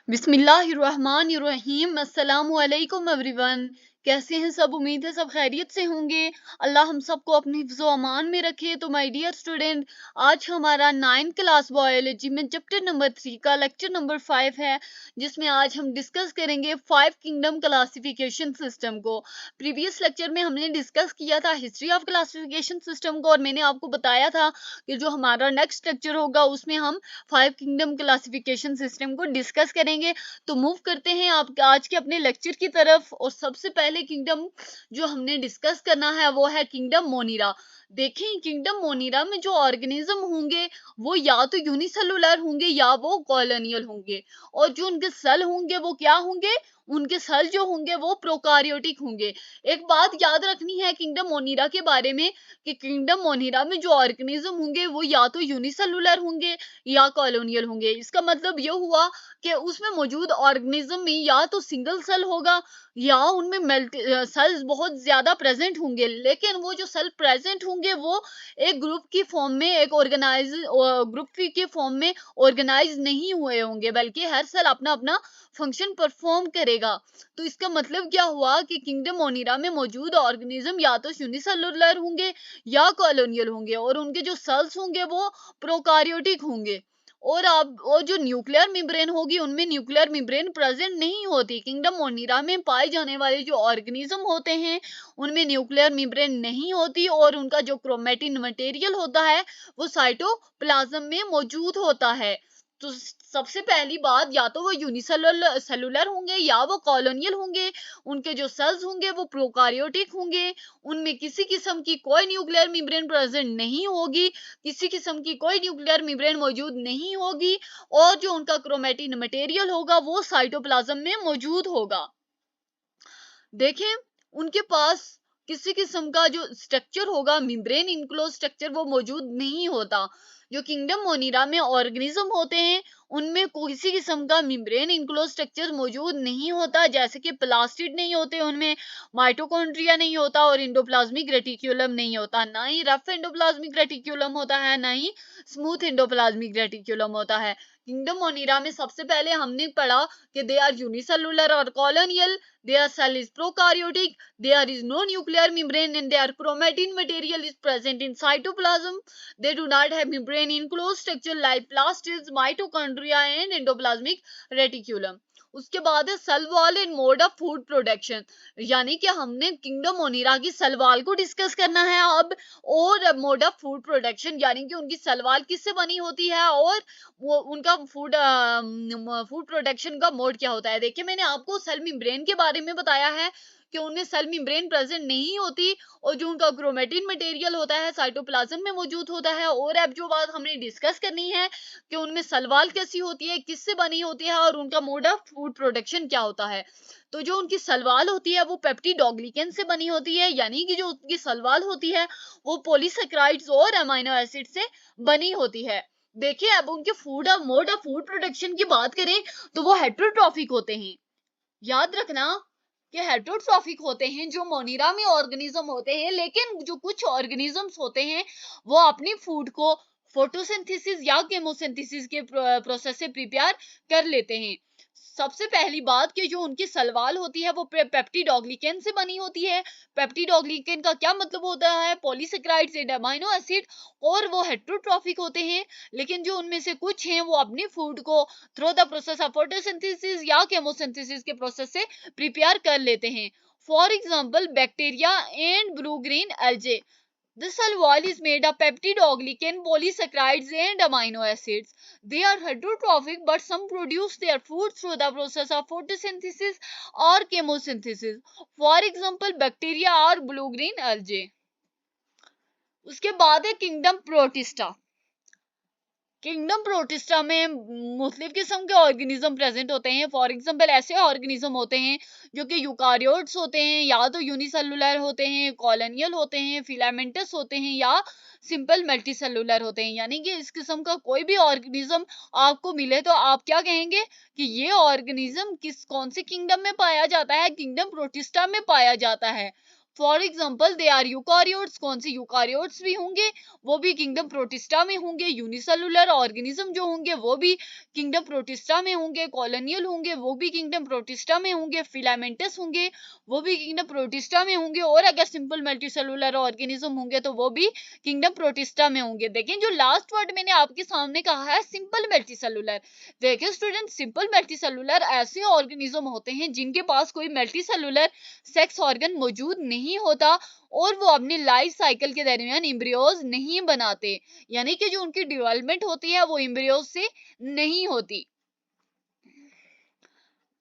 बिस्मिल्लाहिर्रहमानिर्रहीम। अस्सलामु अलैकुम एवरीवन। कैसे हैं सब? उम्मीद है सब खैरियत से होंगे। अल्लाह हम सबको अपनी हिफ्ज़ो अमान में रखे। तो माय डियर स्टूडेंट, आज हमारा 9th क्लास बायोलॉजी में चैप्टर नंबर 3 का लेक्चर नंबर 5 है, जिसमें आज हम डिस्कस करेंगे 5 किंगडम क्लासिफिकेशन सिस्टम को। प्रीवियस लेक्चर में हमने डिस्कस किया था हिस्ट्री ऑफ क्लासिफिकेशन सिस्टम को, और मैंने आपको बताया था कि जो हमारा नेक्स्ट लेक्चर होगा उसमें हम 5 किंगडम क्लासिफिकेशन सिस्टम को डिस्कस करेंगे। तो मूव करते हैं आप आज के अपने लेक्चर की तरफ। और सबसे पहले किंगडम जो हमने डिस्कस करना है वो है किंगडम मोनिरा। देखें, किंगडम मोनिरा में जो ऑर्गेनिज्म होंगे वो या तो यूनिसेलुलर होंगे या वो कॉलोनियल होंगे, और जो उनके सेल होंगे वो क्या होंगे? उनके सेल जो होंगे वो प्रोकार्योटिक होंगे। एक बात याद रखनी है किंगडम मोनिरा के बारे में कि किंगडम मोनिरा में जो ऑर्गेनिज्म होंगे वो या तो यूनिसेलुलर होंगे या कॉलोनियल होंगे। इसका मतलब ये हुआ कि उसमें मौजूद ऑर्गेनिज्म में या तो सिंगल सेल होगा या उनमें मल्टी सेल्स बहुत ज्यादा प्रेजेंट होंगे, लेकिन वो जो सेल प्रेजेंट होंगे वो एक ग्रुप की फॉर्म में, एक ऑर्गेनाइज ग्रुप के फॉर्म में ऑर्गेनाइज नहीं हुए होंगे, बल्कि हर सेल अपना अपना फंक्शन परफॉर्म करेगा। तो इसका मतलब क्या हुआ कि किंगडम मोनिरा में मौजूद ऑर्गेनिज्म या तो यूनिसेलुलर होंगे या कॉलोनियल होंगे, और उनके जो सेल्स होंगे वो प्रोकार्योटिक होंगे। और जो न्यूक्लियर मेम्ब्रेन होगी उनमें न्यूक्लियर मेम्ब्रेन प्रेजेंट नहीं होती। किंगडम मोनिरा में पाए जाने वाले जो ऑर्गेनिज्म होते हैं उनमें न्यूक्लियर मेम्ब्रेन नहीं होती, और उनका जो क्रोमेटिन मटेरियल होता है वो साइटोप्लाज्म में मौजूद होता है। तो सबसे पहली बात, या तो वो यूनिसेलुलर सेलुलर होंगे या वो कॉलोनियल होंगे। उनके जो सेल्स होंगे वो प्रोकार्योटिक होंगे। उनमें किसी किस्म की कोई न्यूक्लियर मेम्ब्रेन प्रेजेंट नहीं होगी, किसी किस्म की कोई न्यूक्लियर मेम्ब्रेन मौजूद नहीं होगी, और जो उनका क्रोमेटिन मटेरियल होगा वो साइटोप्लाज्म में मौजूद होगा। देखें, उनके पास किसी किस्म का जो स्ट्रक्चर होगा, मेम्ब्रेन इनक्लोज स्ट्रक्चर, वो मौजूद नहीं होता। जो किंगडम मोनिरा में ऑर्गेनिज्म होते हैं उनमें किसी किस्म का मेम्ब्रेन इनक्लोज स्ट्रक्चर मौजूद नहीं होता, जैसे कि प्लास्टिड नहीं होते उनमें, माइटोकॉन्ड्रिया नहीं होता, और एंडोप्लाज्मिक रेटिक्यूलम नहीं होता। ना ही रफ एंडोप्लाज्मिक रेटिक्यूलम होता है, ना ही स्मूथ एंडोप्लाज्मिक रेटिक्यूलम होता है। किंगडम मोनिरा में सबसे पहले हमने पढ़ा कि दे आर यूनिसेलुलर और colonial, their cell is prokaryotic, there is no nuclear membrane, and their chromatin material is present in cytoplasm. They do not have membrane enclosed structure like plastids, mitochondria and endoplasmic reticulum. उसके बाद है cell wall and mode of food production, यानी कि हमने kingdom मोनिरा की cell wall को discuss करना है अब, और मोड ऑफ फूड प्रोडक्शन यानी कि उनकी सेल वॉल किससे बनी होती है, और वो उनका फूड प्रोडक्शन का मोड क्या होता है। देखिए, मैंने आपको सेल मेम्ब्रेन के बारे में बताया है कि उनमें सेल मेम्ब्रेन प्रेजेंट नहीं होती, और जो उनका क्रोमेटिन मटेरियल होता है साइटोप्लाज्म में मौजूद होता है। और अब जो बात हमने डिस्कस करनी है कि उनमें सेल वॉल कैसी होती है, किससे बनी होती है, और उनका मोड ऑफ फूड प्रोडक्शन क्या होता है। तो जो उनकी सेल वॉल होती है वो पेप्टिडोग्लिकन से बनी होती है, यानी कि जो उनकी सेल वॉल होती है वो पॉलीसेकेराइड्स और अमीनो एसिड से बनी होती है। देखिए, अब उनके मोड ऑफ फूड प्रोडक्शन की बात करें तो वो हेटेरोट्रॉफिक होते हैं। याद रखना कि हेटेरोट्रॉफिक होते हैं जो मोनिरा में ऑर्गेनिज्म होते हैं, लेकिन जो कुछ ऑर्गेनिजम्स होते हैं वो अपनी फूड को फोटोसिंथेसिस या केमोसिंथेसिस के प्रोसेस से प्रिपेयर कर लेते हैं। सबसे पहली बात कि जो उनकी सलवाल होती है वो पेप्टिडोग्लिकन से बनी होती है। पेप्टिडोग्लिकन का क्या मतलब होता है? पॉलीसेकेराइड्स एंड अमीनो एसिड, और वो हेटेरोट्रॉफिक होते हैं, लेकिन जो उनमें से कुछ हैं वो अपनी फूड को through the process of photosynthesis या केमोसिंथेसिस के प्रोसेस से प्रिपेयर कर लेते हैं। For example bacteria and blue green algae, the cell wall is made of peptidoglycan, polysaccharides and amino acids. They are heterotrophic, but some produce their food through the process of photosynthesis or chemosynthesis. For example, bacteria or blue-green algae. उसके बाद है kingdom protista. Kingdom protista में मुख्तलिफ किस्म के organism present होते हैं। For example, ऐसे ऑर्गेनिज्म होते हैं जो कि यूकारियोट्स होते हैं, या तो यूनिसेलुलर होते हैं, कॉलोनियल होते हैं, फिलामेंटस होते हैं, या सिंपल मल्टीसेलुलर होते हैं। यानी कि इस किस्म का कोई भी ऑर्गेनिज्म आपको मिले तो आप क्या कहेंगे कि ये ऑर्गेनिज्म कौन से किंगडम में पाया जाता है? किंगडम प्रोटिस्टा में पाया जाता है। For example they are eukaryotes, कौन से यूकारियोट्स भी होंगे वो भी किंगडम प्रोटिस्टा में होंगे, यूनिसेलुलर ऑर्गेनिज्म जो होंगे वो भी किंगडम प्रोटिस्टा में होंगे, कॉलोनियल होंगे वो भी किंगडम प्रोटिस्टा में होंगे, फिलामेंटस होंगे वो भी किंगडम प्रोटिस्टा में होंगे, और अगर सिंपल मल्टीसेलुलर ऑर्गेनिज्म होंगे तो वो भी किंगडम प्रोटिस्टा में होंगे। देखें जो लास्ट वर्ड मैंने आपके सामने कहा है सिंपल मल्टीसेलुलर, देखिए स्टूडेंट सिंपल मल्टीसेलुलर ऐसे ऑर्गेनिज्म होते हैं जिनके पास कोई मल्टीसेलुलर सेक्स ऑर्गन मौजूद नहीं होता और वो अपनी लाइफ साइकिल के दरमियान एम्ब्रियोज नहीं बनाते, यानी कि जो उनकी डेवलपमेंट होती है वो एम्ब्रियोज से नहीं होती।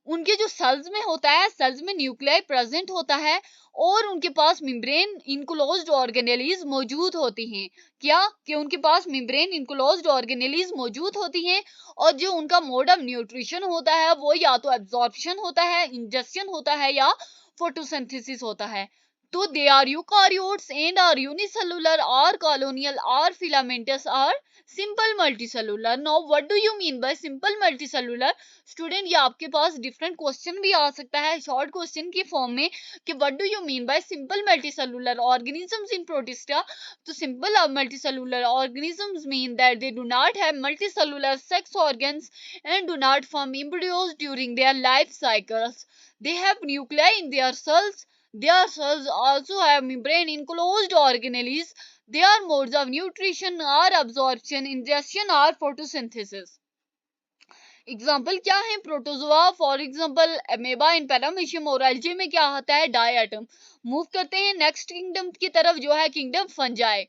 उनके जो सेल्स में होता है, सेल्स में न्यूक्लियाई प्रेजेंट होता है और उनके पास मेम्ब्रेन इनक्लोज्ड ऑर्गेनेलीज मौजूद होती हैं। क्या कि उनके पास मेम्ब्रेन इनक्लोज्ड ऑर्गेनेलीज मौजूद होती हैं और जो उनका मोड ऑफ न्यूट्रिशन होता है वो या तो एब्जॉर्प्शन होता है, इंजेक्शन होता है या फोटोसिंथेसिस होता है। तो they are eukaryotes and are unicellular are colonial are filamentous are simple multicellular. Now what do you mean by simple multicellular? Student ये आपके पास डिफरेंट क्वेश्चन भी आ सकता है शॉर्ट क्वेश्चन की फॉर्म में कि what do you mean by simple multicellular organisms in Protista. तो simple multicellular organisms mean that they do not have multicellular sex organs and do not form embryos during their life cycles. They have nuclei in their cells. Their cells also have membrane enclosed organelles. Their modes of nutrition are absorption, ingestion or photosynthesis. Example क्या है? Protozoa for example amoeba in paramecium और algae में क्या आता है? Diatom. Move करते हैं next kingdom की तरफ जो है किंगडम फंजाई।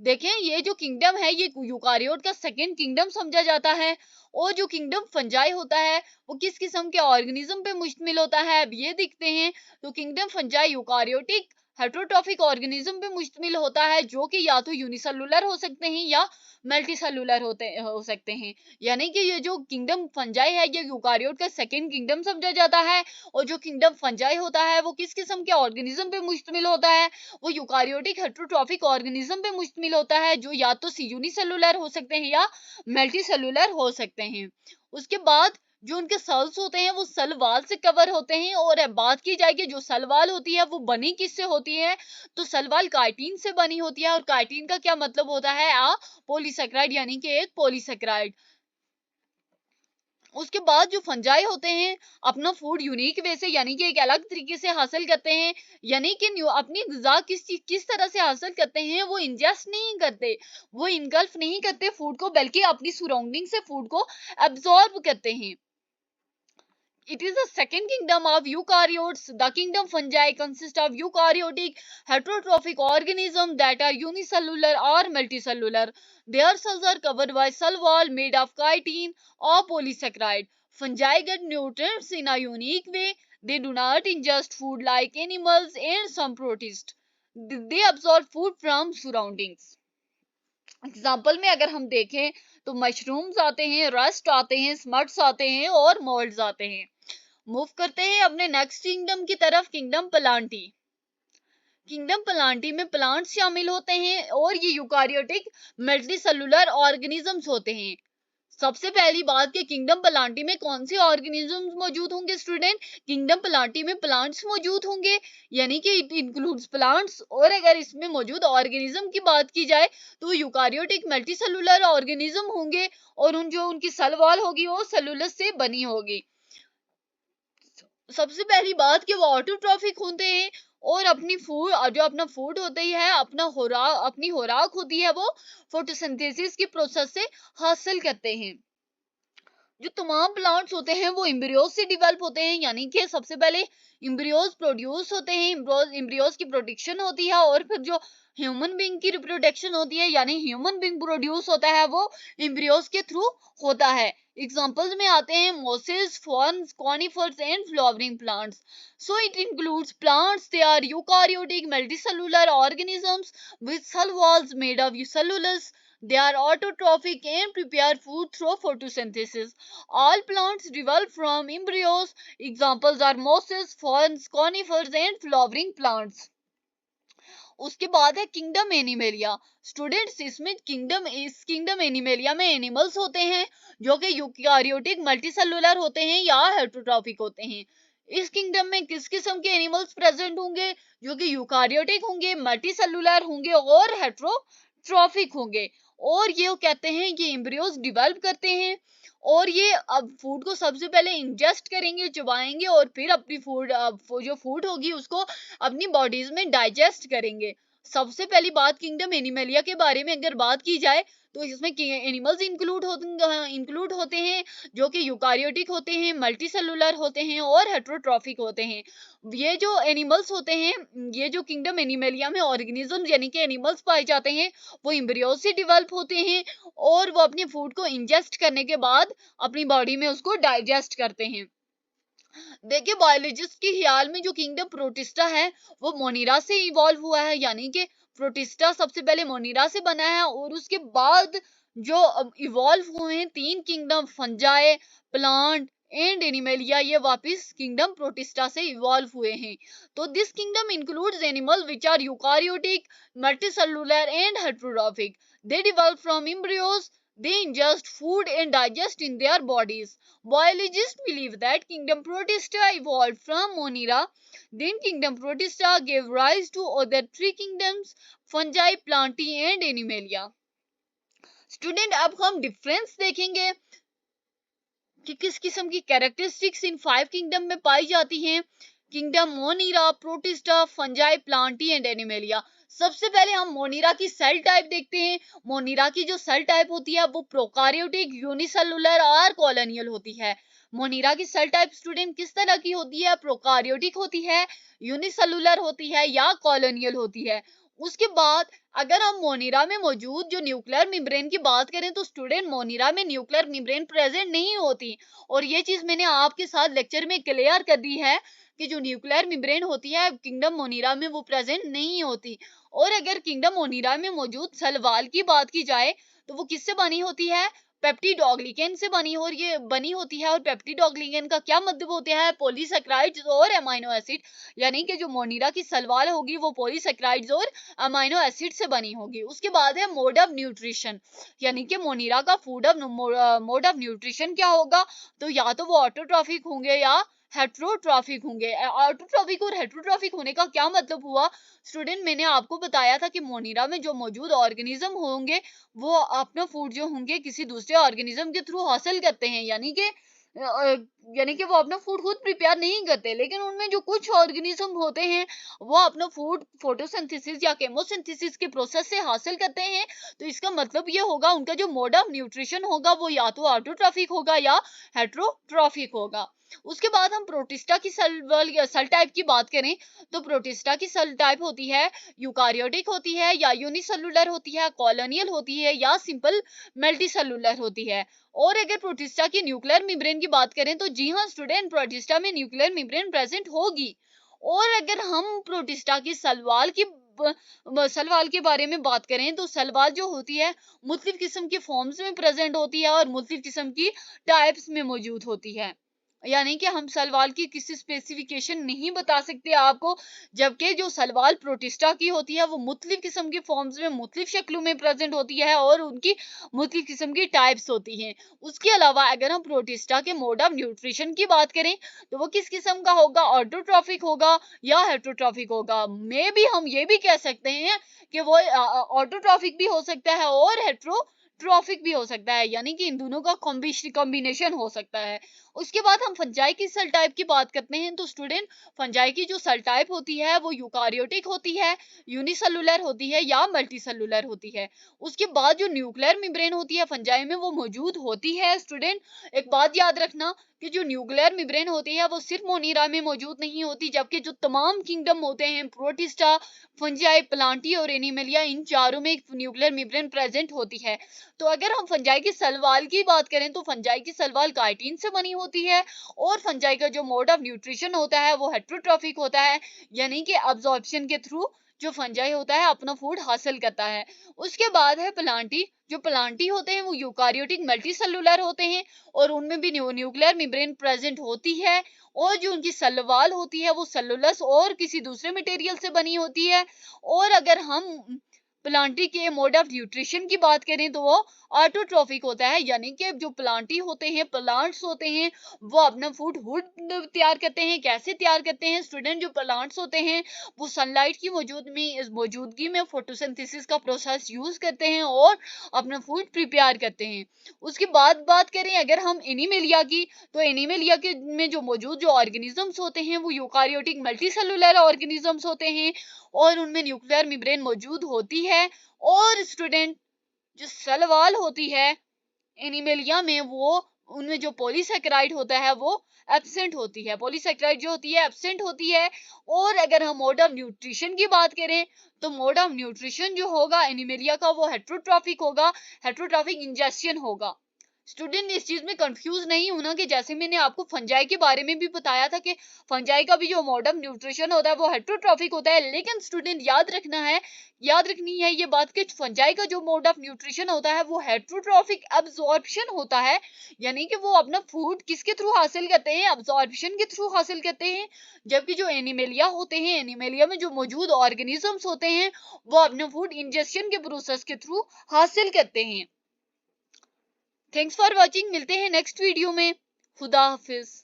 देखें ये जो किंगडम है ये यूकारियोट का सेकंड किंगडम समझा जाता है और जो किंगडम फंजाई होता है वो किस किस्म के ऑर्गेनिज्म पे मुश्तमिल होता है अब ये देखते हैं। तो kingdom fungi eukaryotic heterotrophic organism पे मुश्तमिल होता है जो कि या तो यूनिसेलुलर हो सकते हैं या मल्टीसेलुलर हो सकते हैं, यानी कि ये जो किंगडम फंजाई है ये यूकारियोट का सेकंड किंगडम समझा जाता है और जो किंगडम फंजाई होता है वो किस किस्म के ऑर्गेनिज्म पे मुश्तमिल होता है? वो यूकारियोटिक हेटरोट्रॉफिक ऑर्गेनिज्म पे मुश्तमिल होता है जो या तो यूनिसेलुलर हो सकते हैं या मल्टीसेलुलर हो सकते हैं। उसके बाद जो उनके सेल्स होते हैं वो सेल वाल से कवर होते हैं और अब बात की जाए कि जो सेल वाल होती है वो बनी किससे होती है? तो सेल वाल काइटिन से बनी होती है और काइटिन का क्या मतलब होता है? पॉलीसेकेराइड, यानी कि एक पॉलीसेकेराइड। उसके बाद जो फंजाई होते हैं अपना फूड यूनिक वे से यानी कि एक अलग तरीके से हासिल करते हैं, यानी कि अपनी ग़िज़ा किस तरह से हासिल करते हैं? वो इंजेस्ट नहीं करते, वो इनगल्फ नहीं करते फूड को, बल्कि अपनी सराउंडिंग से फूड को एब्जॉर्ब करते हैं। It is the second kingdom of eukaryotes. The kingdom fungi consists of eukaryotic heterotrophic organisms that are unicellular or multicellular. Their cells are covered by cell wall made of chitin or polysaccharide. Fungi get nutrients in a unique way. They do not ingest food like animals and some protists. They absorb food from surroundings. Example में अगर हम देखें तो mushrooms आते हैं, rust आते हैं, smuts आते हैं और मोल्ड्स आते हैं। मूव करते हैं अपने नेक्स्ट किंगडम की तरफ, किंगडम प्लांटी। किंगडम प्लांटी में प्लांट्स शामिल होते हैं और ये यूकारियोटिक मल्टीसेलुलर ऑर्गेनिजम्स होते हैं। सबसे पहली बात कि किंगडम प्लांटी में कौन से ऑर्गेनिजम्स मौजूद होंगे स्टूडेंट? किंगडम प्लांटी में प्लांट्स मौजूद होंगे, यानी कि इट इंक्लूड्स प्लांट्स। और अगर इसमें मौजूद ऑर्गेनिज्म की बात की जाए तो यूकारियोटिक मल्टीसेलुलर ऑर्गेनिज्म होंगे और जो उनकी सेल वॉल होगी वो सेलुलस से बनी होगी। सबसे पहली बात कि वो ऑटोट्रॉफिक होते हैं और अपनी फूड जो अपना फूड होता ही है अपनी खुराक होती है वो फोटोसिंथेसिस की प्रोसेस से हासिल करते हैं। जो तमाम प्लांट्स होते हैं वो एम्ब्रियोज से डेवलप होते हैं, यानी कि सबसे पहले एम्ब्रियोज प्रोड्यूस होते हैं, एम्ब्रियोज की प्रोडक्शन होती है और फिर जो ह्यूमन बीइंग की रिप्रोडक्शन होती है यानी ह्यूमन बीइंग प्रोड्यूस होता है वो एम्ब्रियोज के थ्रू होता है। एग्जांपल्स में आते हैं mosses, ferns, conifers and flowering plants. So it includes plants, they are eukaryotic multicellular organisms with cell walls made of cellulose. They are autotrophic and prepare food through photosynthesis. All plants develop from embryos. Examples are mosses, ferns, conifers and flowering plants. उसके बाद है kingdom animalia. Students इसमें kingdom animalia में animals होते हैं जो कि eukaryotic multicellular होते हैं या हेटरोट्रॉफिक होते हैं। इस किंगडम में किस किस्म के एनिमल्स प्रेजेंट होंगे, जो कि यूकारियोटिक होंगे, मल्टीसेलुलर होंगे और हेट्रोट्रॉफिक होंगे। और ये कहते हैं ये एम्ब्रियोज डेवलप करते हैं और ये अब फूड को सबसे पहले इंजेस्ट करेंगे, चबाएंगे और फिर अपनी जो फूड होगी उसको अपनी बॉडीज में डाइजेस्ट करेंगे। सबसे पहली बात किंगडम एनिमलिया के बारे में अगर बात की जाए तो इसमें एनिमल्स इंक्लूड होते हैं जो कि यूकारियोटिक होते हैं, मल्टीसेलुलर होते हैं और हेट्रोट्रॉफिक होते हैं। ये जो एनिमल्स होते हैं, ये जो किंगडम एनिमलिया में ऑर्गेनिज्म यानी कि एनिमल्स पाए जाते हैं वो एम्ब्रियो से डेवलप होते हैं और वो अपने फूड को इंजेस्ट करने के बाद अपनी बॉडी में उसको डाइजेस्ट करते हैं। देखिए बायोलॉजिस्ट के ख्याल में जो किंगडम प्रोटिस्टा है वो मोनिरा से इवॉल्व हुआ है, यानी कि प्रोटिस्टा सबसे पहले मोनिरा से बना है और उसके बाद जो इवॉल्व हुए हैं तीन kingdom Fungi, plant and Animalia, ये वापस किंगडम प्रोटिस्टा से इवॉल्व हुए हैं। तो this kingdom includes animal which are eukaryotic, multicellular and heterotrophic. They develop from embryos, they ingest food and digest in their bodies. Biologists believe that Kingdom Protista evolved from Monera. Then Kingdom Protista gave rise to other three kingdoms, fungi, plantae and animalia. Student अब हम difference देखेंगे कि किस किस्म की characteristics in 5 kingdom में पाई जाती हैं। Kingdom Monera, Protista, Fungi, Plantae and Animalia. सबसे पहले हम मोनिरा की सेल टाइप देखते हैं। मोनिरा की जो सेल टाइप होती है वो प्रोकार्योटिक, यूनिसेलुलर और कॉलोनियल होती है। मोनिरा की सेल टाइप स्टूडेंट किस तरह की होती है? प्रोकार्योटिक होती है, यूनिसेलुलर होती है या कॉलोनियल होती है। उसके बाद अगर हम मोनिरा में मौजूद जो न्यूक्लियर मेम्ब्रेन की बात करें तो स्टूडेंट मोनिरा में न्यूक्लियर मेम्ब्रेन प्रेजेंट नहीं होती और ये चीज मैंने आपके साथ लेक्चर में क्लियर कर दी है कि जो न्यूक्लियर मेम्ब्रेन होती है किंगडम मोनिरा में वो प्रेजेंट नहीं होती। और अगर किंगडम मोनिरा में मौजूद सेल वॉल की बात की जाए तो वो किससे बनी होती है? पेप्टिडोग्लिकन से बनी होती है। और पेप्टिडोग्लिकन का क्या मतलब होता है? पॉलीसेक्राइड्स और अमाइनो एसिड, यानी कि जो मोनिरा की सलवाल होगी वो पॉलीसेक्राइड्स और अमाइनो एसिड से बनी होगी। उसके बाद है मोड ऑफ न्यूट्रिशन, यानी कि मोनिरा का मोड ऑफ न्यूट्रिशन क्या होगा? तो या तो वो ऑटोट्रॉफिक होंगे या हेट्रोट्रॉफिक होंगे। ऑटोट्रॉफिक और हेट्रोट्रॉफिक होने का क्या मतलब हुआ? स्टूडेंट मैंने आपको बताया था कि मोनिरा में जो मौजूद ऑर्गेनिज्म होंगे वो अपना फूड जो होंगे किसी दूसरे ऑर्गेनिज्म के थ्रू हासिल करते हैं, यानी कि वो अपना फूड खुद प्रिपेयर नहीं करते, लेकिन उनमें जो कुछ ऑर्गेनिज्म होते हैं वो अपना फूड फोटोसिंथेसिस या केमोसिंथेसिस के प्रोसेस से हासिल करते हैं। तो इसका मतलब ये होगा उनका जो मोड ऑफ न्यूट्रिशन होगा वो या तो ऑटोट्रॉफिक होगा या हेट्रोट्रॉफिक होगा। उसके बाद हम प्रोटिस्टा की सेल टाइप की बात करें तो प्रोटिस्टा की सेल टाइप होती है यूकारियोटिक होती है या यूनिसेलुलर होती है, कॉलोनियल होती है या सिंपल मल्टीसेलुलर होती है। और अगर प्रोटिस्टा की न्यूक्लियर मेम्ब्रेन की बात करें तो जी हाँ स्टूडेंट, प्रोटिस्टा में न्यूक्लियर मेम्ब्रेन प्रेजेंट होगी। और अगर हम प्रोटिस्टा की सलवाल के बारे में बात करें तो सलवाल जो होती है मुख्तलिफ किस्म की फॉर्म्स में प्रेजेंट होती है और मुख्तलिफ किस्म की टाइप्स में मौजूद होती है, यानी कि हम सलवाल की किसी स्पेसिफिकेशन नहीं बता सकते आपको। जबकि जो सलवाल प्रोटिस्टा की होती है वो मुख्तलिफ किस्म की फॉर्म्स में मुख्तलिफ शक्लों में प्रेजेंट होती है और उनकी मुख्तलिफ किस्म की टाइप्स होती हैं। उसके अलावा अगर हम प्रोटिस्टा के मोड ऑफ न्यूट्रिशन की बात करें तो वो किस किस्म का होगा? ऑटोट्रॉफिक होगा या हेट्रोट्रॉफिक होगा। मे भी हम ये भी कह सकते हैं कि वो ऑटोट्रॉफिक भी हो सकता है और हेट्रोट्रॉफिक भी हो सकता है, यानी कि इन दोनों का कॉम्बिनेशन हो सकता है। उसके बाद हम फंजाई की सेल टाइप की बात करते हैं तो स्टूडेंट फंजाई की जो सेल टाइप होती है वो यूकारियोटिक होती है, यूनिसेलुलर होती है या मल्टीसेलुलर होती है। उसके बाद जो न्यूक्लियर मेम्ब्रेन होती है फंजाई में वो मौजूद होती है। स्टूडेंट एक बात याद रखना कि जो न्यूक्लियर मेम्ब्रेन होती है वो सिर्फ मोनिरा में मौजूद नहीं होती, जबकि जो तमाम किंगडम होते हैं प्रोटिस्टा, फंजाई, प्लांटी और एनिमलिया, इन चारों में न्यूक्लियर मेम्ब्रेन प्रेजेंट होती है। तो अगर हम फंजाई की सलवाल की बात करें तो फंजाई की सलवाल काइटिन से बनी होती है और फंजाई का जो मोड ऑफ न्यूट्रिशन होता है वो हेट्रोट्रॉफिक होता है, यानी कि अब्जॉर्प्शन के थ्रू जो फंजाई होता है अपना फूड हासिल करता है। उसके बाद है प्लांटी। जो प्लांटी होते हैं वो यूकारियोटिक मल्टीसेलुलर होते हैं और उनमें भी न्यूक्लियर मेम्ब्रेन प्रेजेंट होती है और जो उनकी सलवाल होती है वो सेलुलस और किसी दूसरे मटेरियल से बनी होती है। और अगर हम प्लांटी के मोड ऑफ न्यूट्रिशन की बात करें तो वो ऑटोट्रॉफिक होता है, यानी कि जो प्लांटी होते हैं, प्लांट्स होते हैं, वो अपना फूड खुद तैयार करते हैं। कैसे तैयार करते हैं स्टूडेंट? जो प्लांट्स होते हैं वो सनलाइट की मौजूदगी में फोटोसिंथेसिस का प्रोसेस यूज करते हैं और अपना फूड प्रिपेयर करते हैं। उसके बाद बात करें अगर हम एनिमेलिया की, तो एनिमेलिया के में जो मौजूद जो ऑर्गेनिजम्स होते हैं वो यूकारियोटिक मल्टीसेलुलर ऑर्गेनिजम्स होते हैं और उनमें न्यूक्लियर मेम्ब्रेन मौजूद होती है। और स्टूडेंट जो सेल वॉल होती है एनिमेलिया में, वो उनमें जो पॉलीसेकेराइड होता है वो एब्सेंट होती है, पॉलीसेकेराइड जो होती है एब्सेंट होती है। और अगर हम मोड ऑफ न्यूट्रिशन की बात करें तो मोड ऑफ न्यूट्रिशन जो होगा एनिमेलिया का वो हेट्रोट्रॉफिक होगा, हेट्रोट्रॉफिक इंजेक्शन होगा। स्टूडेंट इस चीज में कंफ्यूज नहीं होना कि जैसे मैंने आपको फंजाई के बारे में भी बताया था कि फंजाई का भी जो मोड ऑफ न्यूट्रिशन होता है वो हेट्रोट्रॉफिक होता है, लेकिन स्टूडेंट याद रखनी है ये बात कि फंजाई का जो मोड ऑफ न्यूट्रिशन होता है वो हेट्रोट्रॉफिक एब्जॉर्प्शन होता है, यानी कि वो अपना फूड किसके थ्रू हासिल करते हैं? एब्जॉर्प्शन के थ्रू हासिल करते हैं। जबकि जो एनिमेलिया होते हैं, एनिमेलिया में जो मौजूद ऑर्गेनिजम्स होते हैं वो अपना फूड इंजेक्शन के प्रोसेस के थ्रू हासिल करते हैं। थैंक्स फॉर वॉचिंग, मिलते हैं नेक्स्ट वीडियो में। खुदा हाफिज।